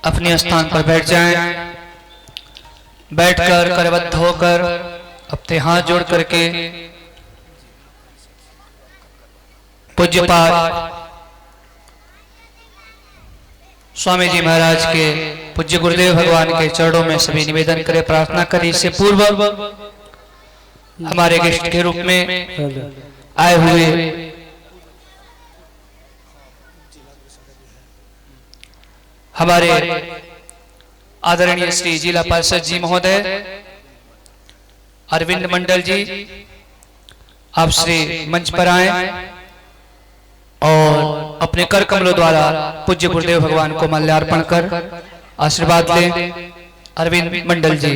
अपने स्थान पर बैठ जाएं। बैठकर करबद्ध होकर अपने हाथ जोड़ करके पूज्यपाद स्वामी जी महाराज के पूज्य गुरुदेव भगवान के चरणों में सभी निवेदन करें, प्रार्थना करें। इससे पूर्व हमारे गेस्ट के रूप में आए हुए हमारे आदरणीय श्री जिला पार्षद जी महोदय अरविंद मंडल जी, आप श्री मंच पर आए और अपने कर कमलों द्वारा पूज्य गुरुदेव भगवान को माल्यार्पण कर आशीर्वाद लें। अरविंद मंडल जी।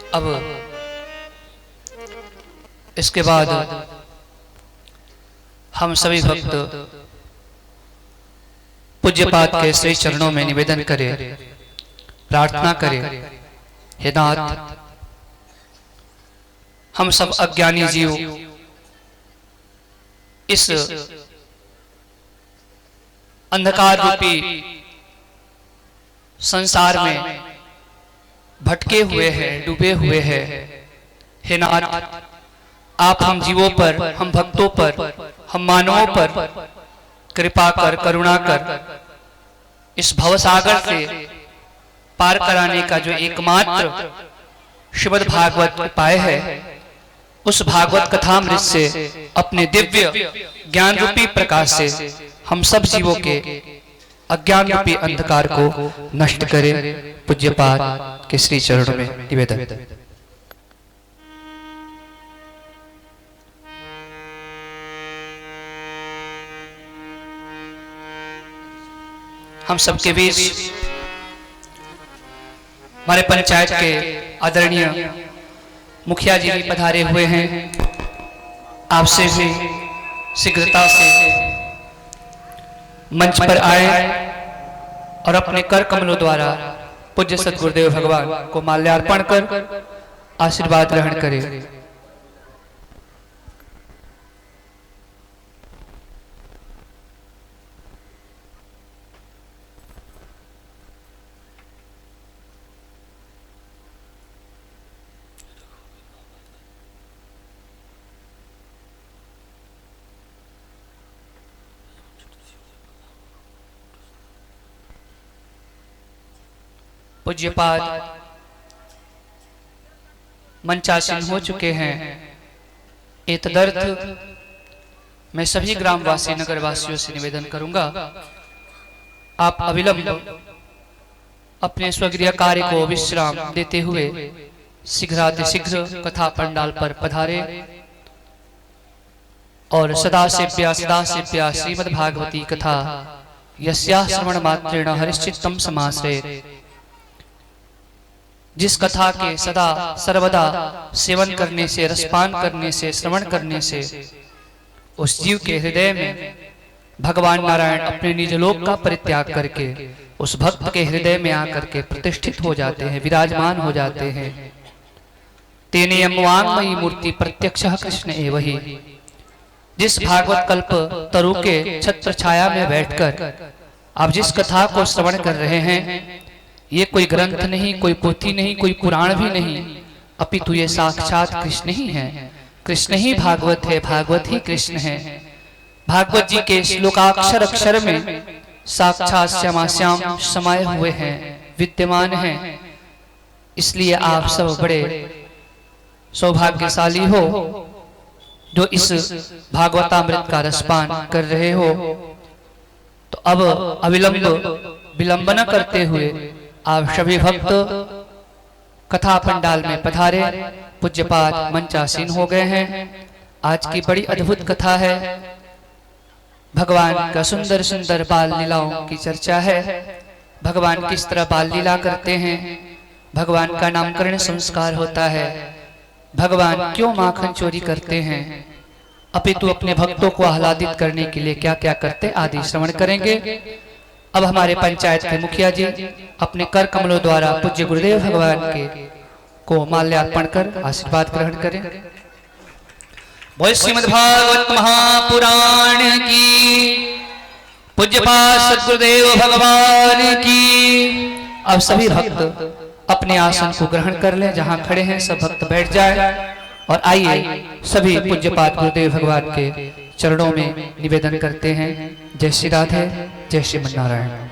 अब इसके बाद हम सभी भक्त पूज्यपाद के श्री चरणों में निवेदन करें, प्रार्थना करें। हे नाथ, हम सब अज्ञानी जीव इस अंधकार रूपी संसार में भटके हुए हैं, डूबे हुए हैं। हे नाथ, आप हम जीवों पर, हम भक्तों पर, हम मानवों पर कृपा कर, करुणा कर इस भवसागर से पार कराने का जो एकमात्र श्रीमद् भागवत उपाय है, उस भागवत कथामृत से अपने दिव्य ज्ञान रूपी प्रकाश से हम सब जीवों के अज्ञान रूपी अंधकार को नष्ट करे। पूज्यपाद के श्री चरणों में निवेदन। हम सबके बीच हमारे पंचायत के आदरणीय मुखिया जी भी पधारे हुए हैं। आपसे भी शीघ्रता से मंच पर आए और अपने कर कमलों द्वारा पूज्य सद्गुरुदेव भगवान को माल्यार्पण कर आशीर्वाद ग्रहण करें। पूज्यपाद मंचासीन हो चुके हैं। एतदर्थ मैं सभी ग्रामवासी, नगरवासियों से निवेदन करूंगा, आप अविलंब अपने स्वगृह कार्य को विश्राम देते हुए शीघ्रातिशीघ्र कथा पंडाल पर पधारे और सदा सेव्या श्रीमद् भागवती कथा यस्याः श्रवण मात्रेण हरिश्चित्तम समाश्रयेत्। जिस कथा के सदा सर्वदा सेवन करने से, रसपान करने से, श्रवण करने से उस जीव के हृदय में भगवान नारायण अपने निज लोक का परित्याग करके उस भक्त के हृदय में आकर के प्रतिष्ठित हो जाते हैं, विराजमान हो जाते हैं। तेने अम्वांगमयी मूर्ति प्रत्यक्षः कृष्ण एव ही। जिस भागवत कल्प तरु के छत्र छाया में बैठकर आप जिस कथा को श्रवण कर रहे हैं, ये कोई ग्रंथ नहीं, कोई पोथी नहीं, कोई पुराण भी नहीं, अपितु ये साक्षात कृष्ण ही है। कृष्ण ही भागवत है, भागवत ही कृष्ण है। भागवत जी के श्लोकाक्षर अक्षर में साक्षात श्यामाश्याम समाये हुए हैं, विद्यमान हैं। इसलिए आप सब बड़े सौभाग्यशाली हो जो इस भागवतामृत का रसपान कर रहे हो। तो अब अविलंब विलंब न करते हुए आप सभी भक्त कथा पंडाल में पधारे। पूज्यपाद मंचासीन हो गए हैं। आज की बड़ी अद्भुत कथा है। भगवान का सुंदर सुंदर बाल लीलाओं की चर्चा है। भगवान किस तरह बाल लीला करते हैं, भगवान का नामकरण संस्कार होता है, भगवान क्यों माखन चोरी करते हैं, अपितु अपने भक्तों को आह्लादित करने के लिए क्या क्या करते आदि श्रवण करेंगे। अब हमारे पंचायत के मुखिया जी अपने कर कमलों द्वारा पूज्य गुरुदेव भगवान के को माल्यार्पण कर आशीर्वाद ग्रहण करें। बोल श्रीमद् भागवत महापुराण की, पूज्यपाद सद्गुरुदेव भगवान की। अब सभी भक्त अपने आसन को ग्रहण कर लें। जहां खड़े हैं सब भक्त बैठ जाए और आइए सभी पूज्यपाद गुरुदेव भगवान के चरणों में निवेदन करते हैं। जय श्री राधे, जय श्रीमन नारायण।